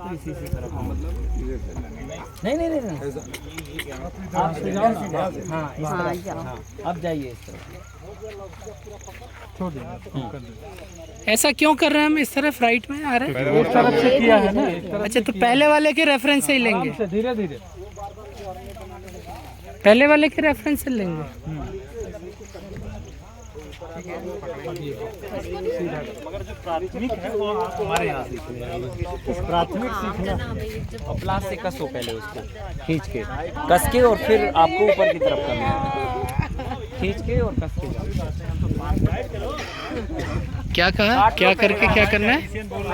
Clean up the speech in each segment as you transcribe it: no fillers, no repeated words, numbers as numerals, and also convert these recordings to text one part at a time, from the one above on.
तो इसी से तरफ नहीं नहीं नहीं आप इधर से जाओ। हाँ इस तरफ। हाँ अब जाइए इस तरफ। ऐसा क्यों कर रहे हैं हम इस तरफ राइट में आ रहे हैं? इस तरफ से किया है ना, इस तरफ अच्छा तो पहले वाले के रेफरेंस से ही लेंगे, से धीरे धीरे। पहले वाले के रेफरेंस से लेंगे। मगर जो प्राथमिक है वो हमारे यहाँ से प्राथमिक सीखना। और प्लास से कसो पहले उसको खींच के, कस के और फिर आपको ऊपर की तरफ करना है, खींच के और कस के जाओ। क्या कहा, क्या करके क्या करना है?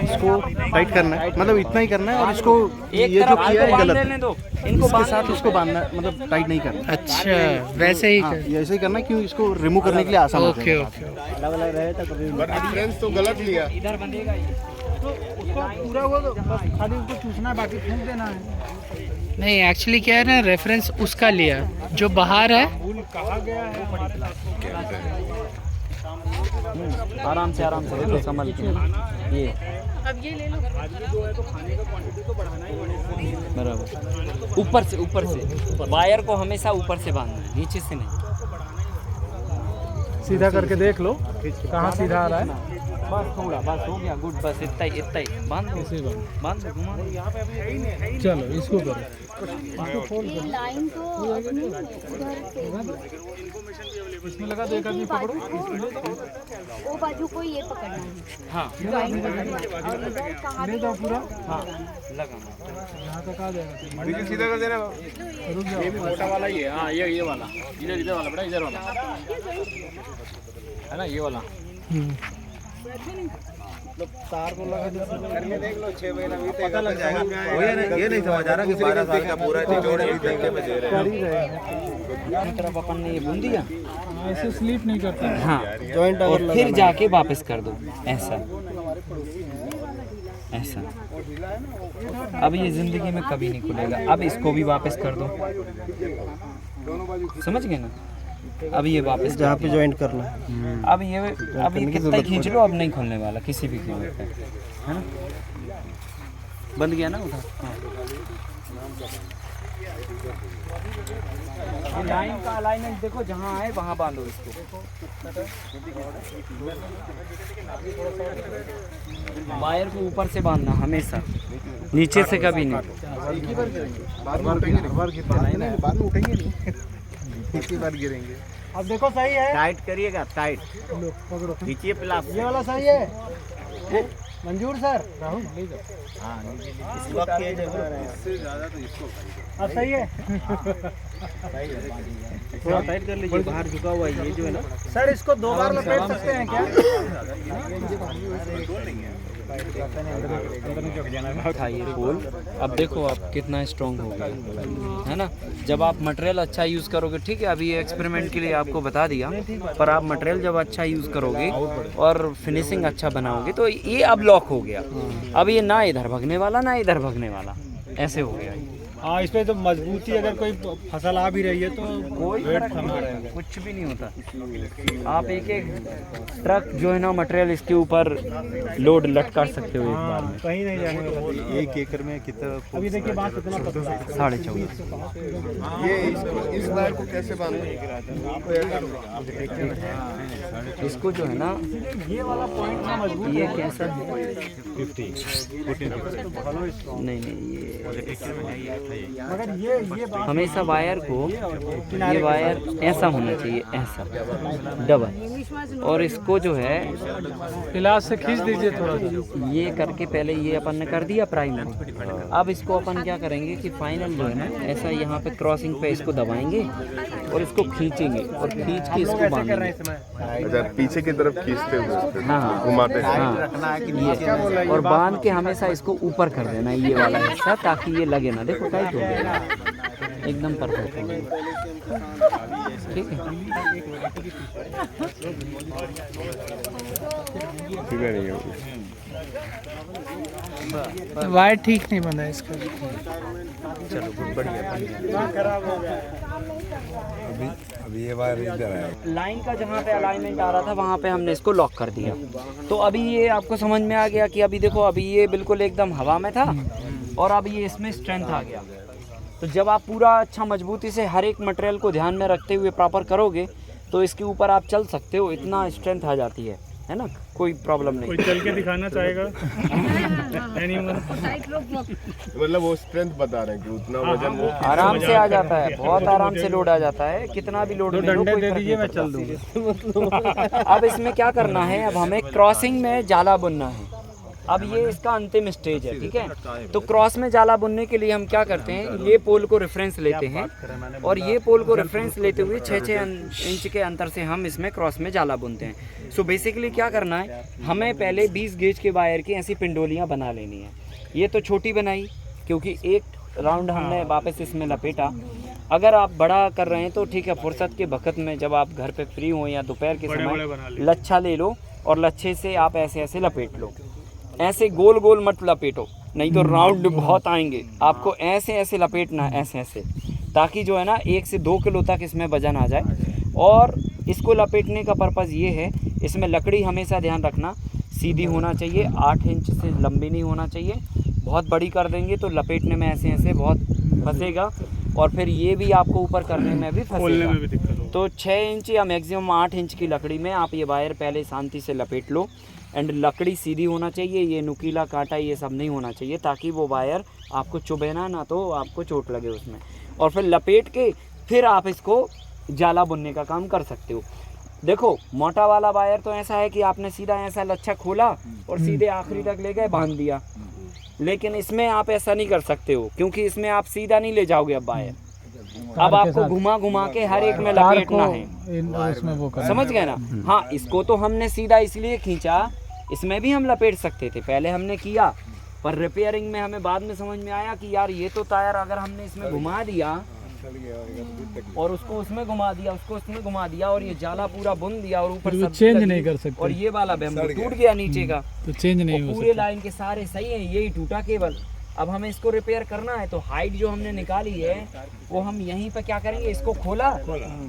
इसको टाइट करना है, मतलब इतना ही करना है। और इसको एक ये जो तरफ किया है बांध गलत लेने है, दो, इनको इसके बांध साथ उसको बांधना, मतलब टाइट नहीं करना। अच्छा वैसे ही हाँ, कर। ये ऐसे ही करना है, क्यों इसको रिमूव करने के लिए आसान होता ओके है। ओके। अलग अलग रहे तो कभी रेफरेंस तो गलत लिया। इधर बंधेगा ये। तो उसको पूरा हुआ तो बस खाली उसको चूसना है, बाकी फूंक देना है। नहीं एक्चुअली क्या है ना, रेफरेंस उसका लिया जो बाहर है। फूल कहा गया है आराम से देखो संभल के। ये अब ये ले लो। बराबर ऊपर से वायर को हमेशा ऊपर से बांधना है, नीचे से नहीं। सीधा करके देख लो कहाँ सीधा आ रहा है। बस थोड़ा, बस हो गया, गुड, बस इतना ही बांध दो, बांध दो, घुमा दो। चलो इसको करो। ये लाइन तो अपनी उधर से इसमें लगा दो, एक आदमी पकड़ो। वो बाजू को ये पकड़ना है। हाँ और इधर कहाँ ले जाओ पूरा, हाँ लगा। यहाँ तक आ जाएगा। सीधा कर देना। रुक जाओ। मोटा वाला ही है। हाँ ये वाला, इधर वाला बड़ा, इधर वाला है ना, ये वाला। तार को लगा दो। करके देख लो, 6 महीना बीते पता लग जाएगा। ये नहीं समझ आ रहा कि 12 साल का पूरा जोड़ अभी देखने में दे रहे कर ही रहे हैं। एक तरफ अपन ने ये बुन दिया। ऐसे स्लिप नहीं करता। हाँ जॉइंट, और फिर जाके वापस कर दो ऐसा ऐसा। अब ये जिंदगी में कभी नहीं खुलेगा। अब इसको भी वापस कर दो, समझ गए ना? अब ये वापस जहाँ पे ज्वाइंट करना है। अब ये कितना ही खींच लो, अब नहीं खुलने वाला किसी भी कीमत पे, है ना? बंद गया ना उधर। हाँ। ये लाइन का अलाइनमेंट देखो, जहाँ आए वहाँ बांधो इसको। वायर को ऊपर से बांधना हमेशा, नीचे से कभी नहीं। बाद में उठेंगे नहीं, इसी बार गिरेंगे। अब देखो सही है। टाइट करिएगा, टाइट लो पकड़ो। खींचिए प्लास। ये वाला सही है। मंजूर सर, राहुल ले जाओ। इससे ज़्यादा तो इसको अब सही है। थोड़ा टाइट कर लीजिए, बाहर झुका हुआ है ये जो है ना। सर इसको 2 बार लपेट सकते हैं क्या? था ये फूल। अब देखो आप कितना स्ट्रॉन्ग हो गया है ना। जब आप मटेरियल अच्छा यूज़ करोगे, ठीक है, अभी ये एक्सपेरिमेंट के लिए आपको बता दिया, पर आप मटेरियल जब अच्छा यूज़ करोगे और फिनिशिंग अच्छा बनाओगे तो ये अब लॉक हो गया। अब ये ना इधर भगने वाला ना इधर भगने वाला, ऐसे हो गया ये। हाँ, इसमें तो मजबूती, अगर कोई फसल आ भी रही है तो कोई फर्क नहीं पड़ेगा, कुछ भी नहीं होता। आप एक एक ट्रक जो है ना मटेरियल इसके ऊपर लोड लटका सकते हो एक बार में। कहीं नहीं जाने वाला। 1 एकड़ में कितना? अभी देखिए बात कितना पतला है। 14.5। ये इस बार को कैसे बांधे? इसको जो है ना, ये वाला पॉइंट ना मजबूत ये कैसा है? 50 नहीं ये मगर ये बात हमेशा वायर को, ये वायर ऐसा होना चाहिए, ऐसा डबल। और इसको जो है इलाज से खींच दीजिए थोड़ा। ये करके पहले ये अपन ने कर दिया प्राइमरी। अब इसको अपन क्या करेंगे कि फाइनल जो है ना, ऐसा यहाँ पे क्रॉसिंग पे इसको दबाएंगे और इसको खींचेंगे और खींच के इसको बांधेंगे। अच्छा, पीछे की तरफ खींचते हुए हाँ घुमाते हैं। हाँ ये, और बांध के हमेशा इसको ऊपर कर देना ये वाला हिस्सा, ताकि ये लगे ना। देखो टाइट हो गया, एकदम परफेक्ट हो गया। ठीक है, वायर ठीक नहीं बना इसका। चलो गुड, बढ़िया। खराब हो गया। अभी ये वायर इधर है। लाइन का जहाँ पे अलाइनमेंट आ रहा था वहाँ पे हमने इसको लॉक कर दिया। तो अभी ये आपको समझ में आ गया कि अभी देखो, अभी ये बिल्कुल एकदम हवा में था और अब ये इसमें स्ट्रेंथ आ गया। तो जब आप पूरा अच्छा मजबूती से हर एक मटेरियल को ध्यान में रखते हुए प्रॉपर करोगे तो इसके ऊपर आप चल सकते हो, इतना स्ट्रेंथ आ जाती है ना, कोई प्रॉब्लम नहीं। कोई चल के दिखाना चाहेगा? मतलब वो स्ट्रेंथ बता रहे हैं कि उतना वजन वो आराम से आ जाता है, बहुत आराम से लोड आ जाता है, कितना भी लोड ले लो, कोई फर्क नहीं मैं पड़ता। चल दूंगा। अब इसमें क्या करना है, अब हमें क्रॉसिंग में जाला बुनना है। अब ये इसका अंतिम स्टेज है, ठीक है। तो क्रॉस में जाला बुनने के लिए हम क्या करते हैं, ये पोल को रेफरेंस लेते हैं और ये पोल को रेफरेंस लेते हुए 6-6 इंच के अंतर से हम इसमें क्रॉस में जाला बुनते हैं। सो बेसिकली क्या करना है, हमें पहले 20 गेज के वायर की ऐसी पिंडोलियाँ बना लेनी है। ये तो छोटी बनाई क्योंकि एक राउंड हमने वापस इसमें लपेटा। अगर आप बड़ा कर रहे हैं तो ठीक है, फुर्सत के वक्त में जब आप घर पे फ्री हो या दोपहर के समय लच्छा ले लो और लच्छे से आप ऐसे ऐसे लपेट लो। ऐसे गोल गोल मत लपेटो, नहीं तो राउंड बहुत आएंगे। आपको ऐसे ऐसे लपेटना है, ऐसे ऐसे, ताकि जो है ना 1 से 2 किलो तक इसमें वजन आ जाए। और इसको लपेटने का पर्पज़ ये है, इसमें लकड़ी हमेशा ध्यान रखना सीधी होना चाहिए, 8 इंच से लंबी नहीं होना चाहिए। बहुत बड़ी कर देंगे तो लपेटने में ऐसे ऐसे बहुत फंसेगा और फिर ये भी आपको ऊपर करने में भी फंसेगा। तो 6 इंच या मैक्सिमम 8 इंच की लकड़ी में आप ये वायर पहले शांति से लपेट लो। एंड लकड़ी सीधी होना चाहिए, ये नुकीला कांटा ये सब नहीं होना चाहिए, ताकि वो वायर आपको चुभे ना तो आपको चोट लगे उसमें। और फिर लपेट के फिर आप इसको जाला बुनने का काम कर सकते हो। देखो मोटा वाला वायर तो ऐसा है कि आपने सीधा ऐसा लच्छा खोला और सीधे आखिरी तक ले गए बांध दिया, लेकिन इसमें आप ऐसा नहीं कर सकते हो क्योंकि इसमें आप सीधा नहीं ले जाओगे। अब वायर अब आपको घुमा घुमा के हर एक में लपेटना है, समझ गए ना। हाँ, इसको तो हमने सीधा इसलिए खींचा, इसमें भी हम लपेट सकते थे, पहले हमने किया, पर रिपेयरिंग में हमें बाद में समझ में आया कि यार ये तो टायर अगर हमने इसमें घुमा दिया और उसको उसमें घुमा दिया, उसको उसमें घुमा दिया और ये जाला पूरा बुन दिया और ऊपर सब चेंज नहीं कर सकते और ये वाला बैम्बू टूट गया नीचे का, तो चेंज नहीं हो पूरे लाइन के सारे सही है, यही टूटा केवल। अब हमें इसको रिपेयर करना है तो हाइट जो हमने निकाली है वो हम यहीं पे क्या करेंगे, इसको खोला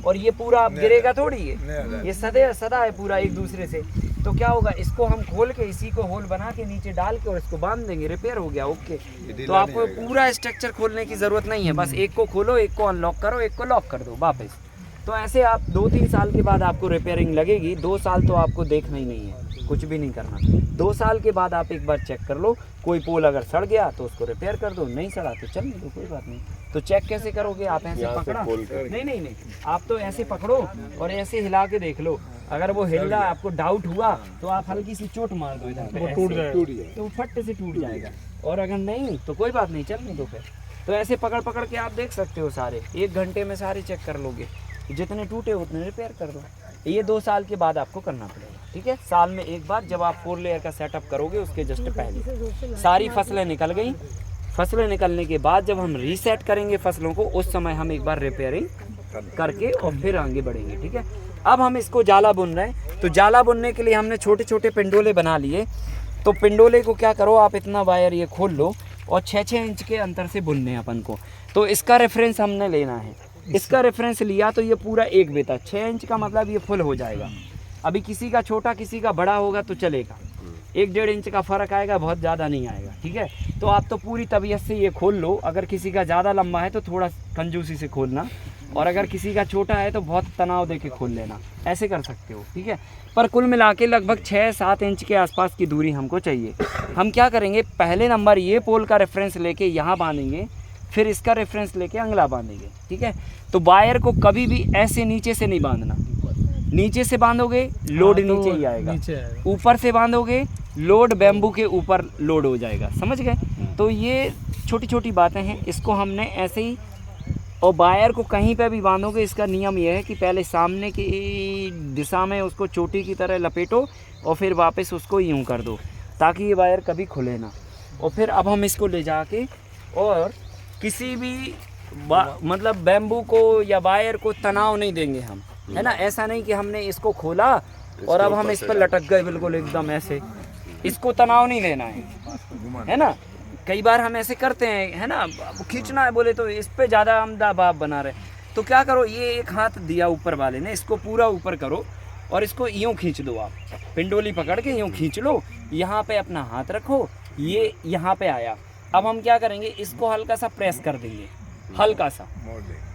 और ये पूरा अब गिरेगा थोड़ी, ये सदा है पूरा एक दूसरे से। तो क्या होगा, इसको हम खोल के इसी को होल बना के नीचे डाल के और इसको बांध देंगे, रिपेयर हो गया, ओके। तो आपको पूरा स्ट्रक्चर खोलने की ज़रूरत नहीं है, बस एक को खोलो, एक को अनलॉक करो, एक को लॉक कर दो वापस। तो ऐसे आप 2-3 साल के बाद आपको रिपेयरिंग लगेगी। 2 साल तो आपको देखना ही नहीं है, कुछ भी नहीं करना। 2 साल के बाद आप एक बार चेक कर लो, कोई पोल अगर सड़ गया तो उसको रिपेयर कर दो, नहीं सड़ा तो चलने दो, कोई बात नहीं। तो चेक कैसे करोगे आप, ऐसे पकड़ा, नहीं, आप तो ऐसे पकड़ो और ऐसे हिला के देख लो। अगर वो हिल रहा, आपको डाउट हुआ तो आप हल्की सी चोट मार दो इधर पे, टूट जाएगा, तो फट से टूट जाएगा। और अगर नहीं तो कोई बात नहीं, चलने दो फिर। तो ऐसे पकड़ पकड़ के आप देख सकते हो सारे, 1 घंटे में सारे चेक कर लोगे, जितने टूटे उतने रिपेयर कर दो। ये 2 साल के बाद आपको करना पड़ेगा, ठीक है। साल में एक बार जब आप 4 लेयर का सेटअप करोगे उसके जस्ट पहले सारी फसलें निकल गई। फसलें निकलने के बाद जब हम रीसेट करेंगे फसलों को, उस समय हम एक बार रिपेयरिंग करके और फिर आगे बढ़ेंगे, ठीक है। अब हम इसको जाला बुन रहे हैं, तो जाला बुनने के लिए हमने छोटे छोटे पिंडोले बना लिए। तो पिंडोले को क्या करो, आप इतना वायर ये खोल लो और 6-6 इंच के अंतर से बुनने अपन को। तो इसका रेफरेंस हमने लेना है, इसका रेफरेंस लिया तो ये पूरा 1 बेता, 6 इंच का मतलब ये फुल हो जाएगा। अभी किसी का छोटा किसी का बड़ा होगा तो चलेगा, 1-1.5 इंच का फ़र्क आएगा, बहुत ज़्यादा नहीं आएगा, ठीक है। तो आप तो पूरी तबीयत से ये खोल लो। अगर किसी का ज़्यादा लंबा है तो थोड़ा कंजूसी से खोलना, और अगर किसी का छोटा है तो बहुत तनाव दे के खोल लेना, ऐसे कर सकते हो, ठीक है। पर कुल मिला के लगभग 6-7 इंच के आसपास की दूरी हमको चाहिए। हम क्या करेंगे, पहले नंबर ये पोल का रेफरेंस लेके यहाँ बांधेंगे, फिर इसका रेफरेंस लेके अगला बांधेंगे, ठीक है। तो वायर को कभी भी ऐसे नीचे से नहीं बांधना, नीचे से बांधोगे लोड नीचे ही आएगा, ऊपर से बांधोगे लोड बैम्बू के ऊपर लोड हो जाएगा, समझ गए। तो ये छोटी छोटी बातें हैं, इसको हमने ऐसे ही। और वायर को कहीं पे भी बांधोगे, इसका नियम यह है कि पहले सामने की दिशा में उसको चोटी की तरह लपेटो और फिर वापस उसको यूं कर दो, ताकि ये वायर कभी खुले ना। और फिर अब हम इसको ले जाके और किसी भी मतलब बैम्बू को या वायर को तनाव नहीं देंगे हम, है ना। ऐसा नहीं कि हमने इसको खोला और अब हम इस पर लटक गए बिल्कुल एकदम ऐसे, इसको तनाव नहीं देना है ना। कई बार हम ऐसे करते हैं, है ना, खींचना है बोले तो इस पे ज़्यादा हम दबाव बना रहे। तो क्या करो, ये एक हाथ दिया ऊपर वाले ने, इसको पूरा ऊपर करो और इसको यूँ खींच दो। आप पिंडोली पकड़ के यूँ खींच लो, यहाँ पे अपना हाथ रखो, ये यहाँ पे आया, अब हम क्या करेंगे, इसको हल्का सा प्रेस कर देंगे, हल्का सा,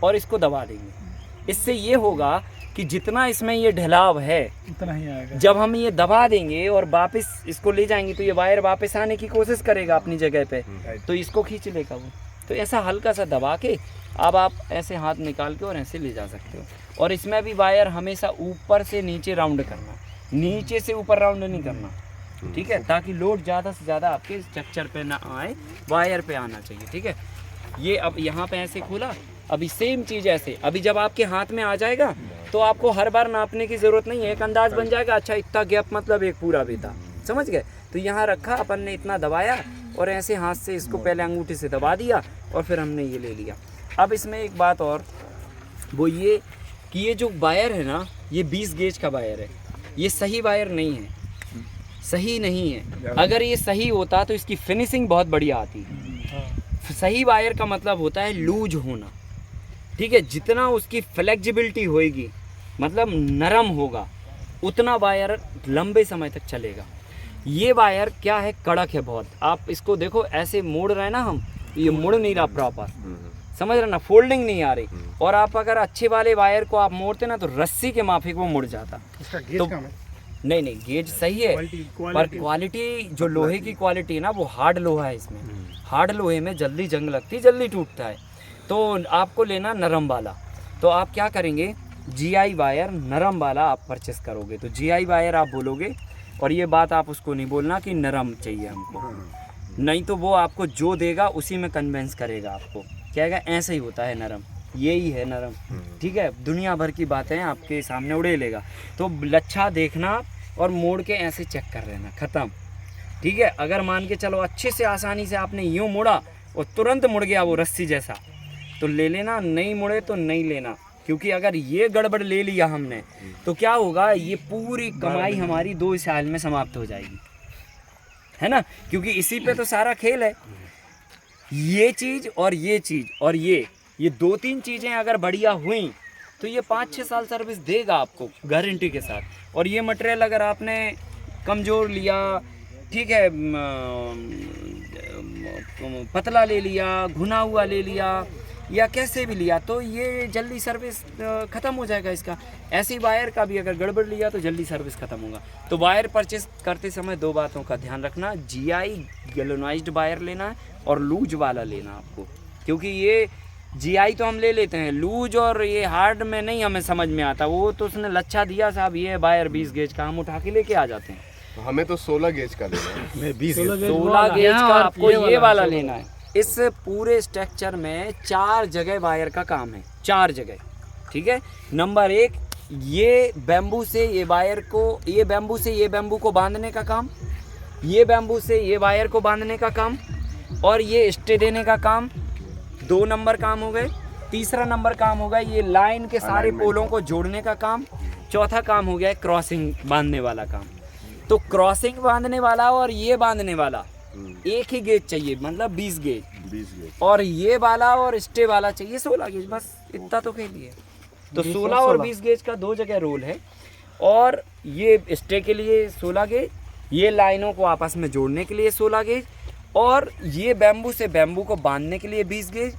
और इसको दबा देंगे। इससे ये होगा कि जितना इसमें ये ढलाव है उतना ही आएगा। जब हम ये दबा देंगे और वापस इसको ले जाएंगे तो ये वायर वापस आने की कोशिश करेगा अपनी जगह पे, तो इसको खींच लेगा वो। तो ऐसा हल्का सा दबा के अब आप ऐसे हाथ निकाल के और ऐसे ले जा सकते हो। और इसमें भी वायर हमेशा ऊपर से नीचे राउंड करना, नीचे से ऊपर राउंड नहीं करना, ठीक है, ताकि लोड ज़्यादा से ज़्यादा आपके स्ट्रक्चर पे ना आए, वायर पे आना चाहिए, ठीक है। ये अब यहाँ पे ऐसे खोला, अभी सेम चीज़ ऐसे, अभी जब आपके हाथ में आ जाएगा तो आपको हर बार नापने की ज़रूरत नहीं है, एक अंदाज बन जाएगा, अच्छा इतना गैप मतलब एक पूरा बेता, समझ गए। तो यहाँ रखा, अपन ने इतना दबाया और ऐसे हाथ से इसको पहले अंगूठे से दबा दिया और फिर हमने ये ले लिया। अब इसमें एक बात और, वो ये कि ये जो वायर है ना, ये 20 गेज का वायर है, ये सही वायर नहीं है, सही नहीं है। अगर ये सही होता तो इसकी फिनिशिंग बहुत बढ़िया आती। सही वायर का मतलब होता है लूज होना, ठीक है, जितना उसकी फ्लेक्सिबिलिटी होएगी, मतलब नरम होगा, उतना वायर लंबे समय तक चलेगा। ये वायर क्या है, कड़क है बहुत। आप इसको देखो, ऐसे मोड़ रहे हैं ना हम, ये मुड़ नहीं रहा प्रॉपर, समझ रहे ना, फोल्डिंग नहीं आ रही। और आप अगर अच्छे वाले वायर को आप मोड़ते ना तो रस्सी के माफिक वो मुड़ जाता। इसका गेज तो कम है। नहीं नहीं, गेज सही है, पर क्वालिटी जो लोहे की क्वालिटी है ना, वो हार्ड लोहा है। इसमें हार्ड लोहे में जल्दी जंग लगती, जल्दी टूटता है। तो आपको लेना नरम वाला। तो आप क्या करेंगे, GI वायर नरम वाला आप परचेस करोगे तो GI वायर आप बोलोगे, और ये बात आप उसको नहीं बोलना कि नरम चाहिए हमको, नहीं तो वो आपको जो देगा उसी में कन्वेंस करेगा आपको, कहेगा ऐसे ही होता है नरम, यही है नरम, ठीक है। दुनिया भर की बातें आपके सामने उड़े लेगा। तो लच्छा देखना और मोड़ के ऐसे चेक कर लेना, ख़त्म, ठीक है। अगर मान के चलो अच्छे से आसानी से आपने यूँ मुड़ा और तुरंत मुड़ गया वो रस्सी जैसा, तो ले लेना, नहीं मुड़े तो नहीं लेना। क्योंकि अगर ये गड़बड़ ले लिया हमने तो क्या होगा, ये पूरी कमाई हमारी 2 साल में समाप्त हो जाएगी, है ना। क्योंकि इसी पे तो सारा खेल है। ये चीज़ और ये चीज़ और ये 2-3 चीज़ें अगर बढ़िया हुई तो ये 5-6 साल सर्विस देगा आपको गारंटी के साथ। और ये मटेरियल अगर आपने कमज़ोर लिया, ठीक है, पतला ले लिया, घुना हुआ ले लिया, या कैसे भी लिया, तो ये जल्दी सर्विस ख़त्म हो जाएगा इसका। ऐसी वायर का भी अगर गड़बड़ लिया तो जल्दी सर्विस ख़त्म होगा। तो वायर परचेस करते समय 2 बातों का ध्यान रखना, GI गैल्वेनाइज्ड वायर लेना है और लूज वाला लेना आपको। क्योंकि ये GI तो हम ले लेते हैं, लूज और ये हार्ड में नहीं हमें समझ में आता। वो तो उसने लच्छा दिया साहब, ये वायर 20 गेज का, हम उठा के लेके आ जाते हैं। तो हमें तो 16 गेज का लेना है। 16 गेज का आपको ये वाला लेना है। इस पूरे स्ट्रक्चर में 4 जगह वायर का काम है, 4 जगह, ठीक है। नंबर 1, ये बैम्बू से ये वायर को, ये बैम्बू से ये बैम्बू को बांधने का काम, ये बैम्बू से ये वायर को बांधने का काम, और ये स्टे देने का काम। 2 नंबर काम हो गए। तीसरा नंबर काम होगा ये लाइन के सारे पोलों को जोड़ने का काम। चौथा काम हो गया है क्रॉसिंग बांधने वाला काम। तो क्रॉसिंग बांधने वाला और ये बांधने वाला एक ही गेज चाहिए, मतलब 20 गेज, और ये वाला और स्टे वाला चाहिए 16 गेज, बस इतना तो कह लिए। तो 16 और 20 गेज का 2 जगह रोल है। और ये स्टे के लिए 16 गेज, ये लाइनों को आपस में जोड़ने के लिए 16 गेज, और ये बैम्बू से बैम्बू को बांधने के लिए 20 गेज,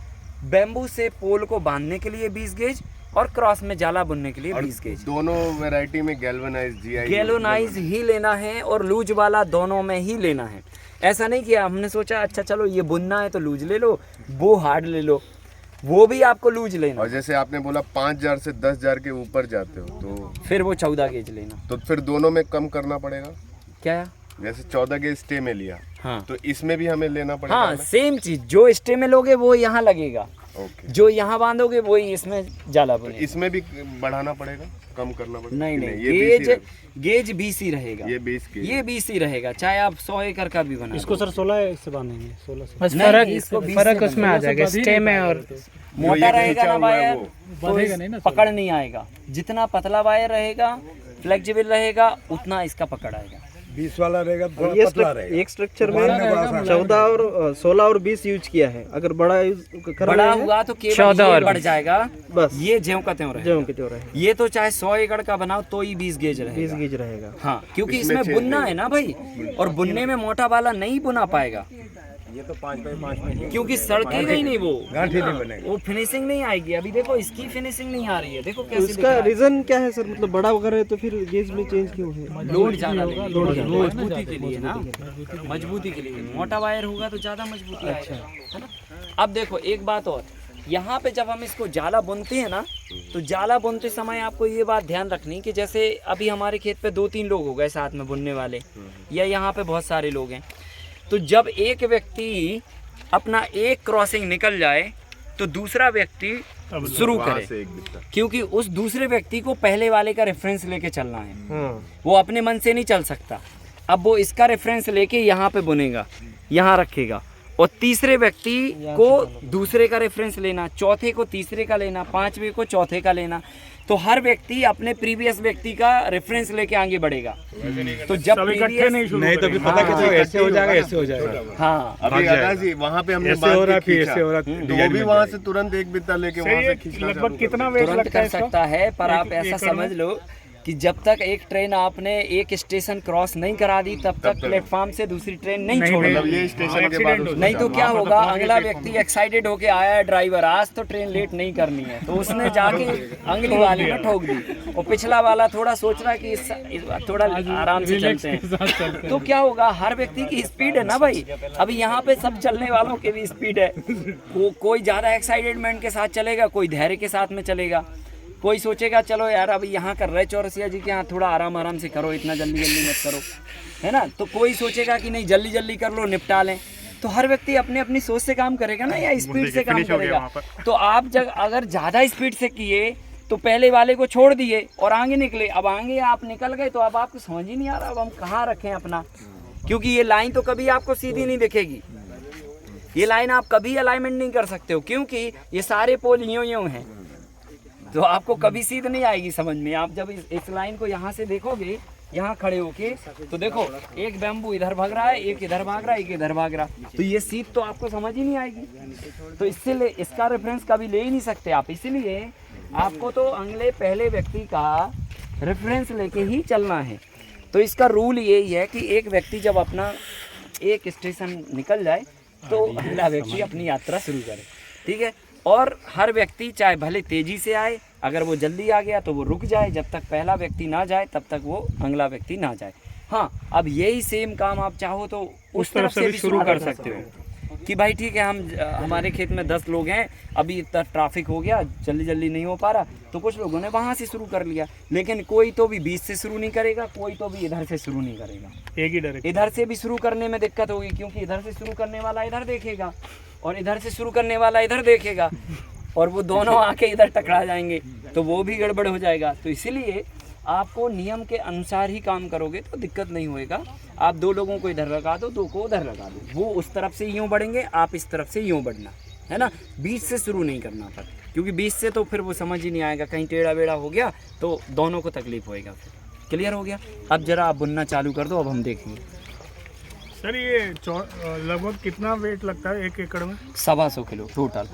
बैम्बू से पोल को बांधने के लिए 20 गेज, और क्रॉस में जाला बुनने के लिए 20 गेज। दोनों वैरायटी में गैल्वेनाइज ही लेना है और लूज वाला दोनों में ही लेना है। ऐसा नहीं किया हमने सोचा अच्छा चलो ये बुनना है तो लूज ले लो, वो हार्ड ले लो, वो भी आपको लूज लेना। और जैसे आपने बोला 5000 से 10000 के ऊपर जाते हो तो फिर वो 14 गेज लेना। तो फिर दोनों में कम करना पड़ेगा क्या? जैसे 14 गेज स्टे में लिया, हाँ, तो इसमें भी हमें लेना पड़ेगा। हाँ, सेम चीज, जो स्टे में लोगे वो यहाँ लगेगा, ओके। जो यहाँ बांधोगे वही इसमें जाला बनेगा। इसमें भी बढ़ाना पड़ेगा, कम करना पड़ेगा? नहीं नहीं, ये गेज 20 ही रहेगा, ये 20 गेज, ये 20 ही रहेगा, चाहे आप 100 एकड़ का भी बना। इसको सर 16 से बांधेंगे, 16 से। बस नहीं, फर्क उसमें आ जाएगा स्टे में, और मोटा रहेगा ना वायर तो बंधेगा नहीं ना, पकड़ नहीं आएगा। जितना पतला वायर रहेगा, फ्लेक्सिबल रहेगा, उतना इसका पकड़ आएगा। 20 वाला रहेगा, थोड़ा पतला रहेगा। एक स्ट्रक्चर में 14 और 16 और 20 यूज किया है। अगर बड़ा यूज कर बड़ा हुआ तो केवल 14 और बढ़ जाएगा, बस ये ज्यों का त्यों रहेगा। ज्यों के त्यों रहेगा। ये तो चाहे 100 एकड़ का बनाओ तो ही 20 गेज रहेगा। 20 गेज रहेगा। हाँ, क्योंकि इसमें बुनना है ना भाई, और बुनने में मोटा वाला नहीं बुना पाएगा। ये तो 5 बाई 5 में ही क्योंकि सड़केगा ही नहीं वो, गांठी नहीं बनेगा। वो फिनिशिंग नहीं आएगी। अभी देखो इसकी फिनिशिंग नहीं आ रही है, देखो कैसे दिख इसका रहा है। रीजन क्या है सर, मतलब बड़ा वगैरह है तो फिर गेज में चेंज क्यों है? लोड ज्यादा लगेगा, मजबूती के लिए ना, मजबूती के लिए। मोटा वायर होगा तो ज्यादा मजबूती आएगा, है ना। अब देखो एक बात और, यहाँ पे जब हम इसको जाला बुनते हैं ना, तो जाला बुनते समय आपको ये बात ध्यान रखनी कि जैसे अभी हमारे खेत पे 2-3 लोग हो गए साथ में बुनने वाले, या यहाँ पे बहुत सारे लोग हैं, तो जब एक व्यक्ति अपना एक क्रॉसिंग निकल जाए तो दूसरा व्यक्ति शुरू करे, क्योंकि उस दूसरे व्यक्ति को पहले वाले का रेफरेंस लेके चलना है। वो अपने मन से नहीं चल सकता। अब वो इसका रेफरेंस लेके यहाँ पे बुनेगा, यहाँ रखेगा, और तीसरे व्यक्ति को दूसरे का रेफरेंस लेना, चौथे को तीसरे का लेना, पांचवे को चौथे का लेना। तो हर व्यक्ति अपने प्रीवियस व्यक्ति का रेफरेंस लेके आगे बढ़ेगा। तो जब नहीं तो फिर पता कैसे ऐसे हो जाएगा, ऐसे हो जाएगा। हाँ, अभी आकाश जी वहाँ पे हमने ऐसे हो रहा है, फिर ऐसे हो रहा है, तो वो भी वहाँ से तुरंत एक बित्ता लेके वहाँ से खींचना लगभग कितना वेट तुरंत लगता है कर सकता है, पर आप ऐसा समझ लो कि जब तक एक ट्रेन आपने एक स्टेशन क्रॉस नहीं करा दी तब तक प्लेटफॉर्म से दूसरी ट्रेन नहीं छोड़ना। ये स्टेशन के बाद नहीं तो क्या होगा, अगला व्यक्ति एक्साइटेड होके आया है, ड्राइवर आज तो ट्रेन लेट नहीं करनी है, तो उसने जाके अगली वाली में ठोक दी, और पिछला वाला थोड़ा सोच रहा है कि इस बार थोड़ा आराम से चलते हैं। तो क्या होगा, हर व्यक्ति की स्पीड है ना भाई। अभी यहाँ पे सब चलने वालों की भी स्पीड है, कोई ज्यादा एक्साइटेडमेंट के साथ चलेगा, कोई धैर्य के साथ में चलेगा, कोई सोचेगा चलो यार अभी यहाँ कर रहे चौरसिया जी के यहाँ, थोड़ा आराम आराम से करो, इतना जल्दी जल्दी मत करो, है ना। तो कोई सोचेगा कि नहीं जल्दी जल्दी कर लो, निपटा लें। तो हर व्यक्ति अपने अपनी सोच से काम करेगा ना, या स्पीड से काम करेगा। तो आप जब अगर ज़्यादा स्पीड से किए तो पहले वाले को छोड़ दिए और आगे निकले, अब आगे आप निकल गए तो अब आपको समझ ही नहीं आ रहा अब हम कहाँ रखें अपना, क्योंकि ये लाइन तो कभी आपको सीधी नहीं दिखेगी। ये लाइन आप कभी अलाइनमेंट नहीं कर सकते हो, क्योंकि ये सारे पोल यूं हैं, तो आपको कभी सीध नहीं आएगी समझ में। आप जब इस लाइन को यहाँ से देखोगे, यहाँ खड़े होके, तो देखो एक बैम्बू इधर भाग रहा है, एक इधर भाग रहा है, एक इधर भाग रहा है, तो ये सीध तो आपको समझ ही नहीं आएगी। तो इससे इसका रेफरेंस कभी ले ही नहीं सकते आप। इसलिए आपको तो अगले पहले व्यक्ति का रेफरेंस लेके ही चलना है। तो इसका रूल यही है कि एक व्यक्ति जब अपना एक स्टेशन निकल जाए तो अगला व्यक्ति अपनी यात्रा शुरू करे, ठीक है। और हर व्यक्ति चाहे भले तेजी से आए, अगर वो जल्दी आ गया तो वो रुक जाए, जब तक पहला व्यक्ति ना जाए तब तक वो अगला व्यक्ति ना जाए। हाँ, अब यही सेम काम आप चाहो तो उस तरफ से भी शुरू कर सकते हो कि भाई ठीक है, हमारे खेत में 10 लोग हैं, अभी इतना ट्रैफिक हो गया, जल्दी जल्दी नहीं हो पा रहा, तो कुछ लोगों ने वहाँ से शुरू कर लिया। लेकिन कोई तो भी बीच से शुरू नहीं करेगा, कोई तो भी इधर से शुरू नहीं करेगा। एक ही डायरेक्शन, इधर से भी शुरू करने में दिक्कत होगी, क्योंकि इधर से शुरू करने वाला इधर देखेगा और इधर से शुरू करने वाला इधर देखेगा, और वो दोनों आके इधर टकरा जाएंगे, तो वो भी गड़बड़ हो जाएगा। तो इसीलिए आपको नियम के अनुसार ही काम करोगे तो दिक्कत नहीं होएगा। आप 2 लोगों को इधर लगा दो, 2 को उधर लगा दो, वो उस तरफ से यूँ बढ़ेंगे, आप इस तरफ से यूँ बढ़ना, है ना। बीच से शुरू नहीं करना पर, क्योंकि बीच से तो फिर वो समझ ही नहीं आएगा, कहीं टेढ़ा बेढ़ा हो गया तो दोनों को तकलीफ होएगा। फिर क्लियर हो गया। अब जरा आप बुनना चालू कर दो, अब हम देखेंगे। सर ये लगभग कितना वेट लगता है 1 एकड़ में? 125 किलो टोटल।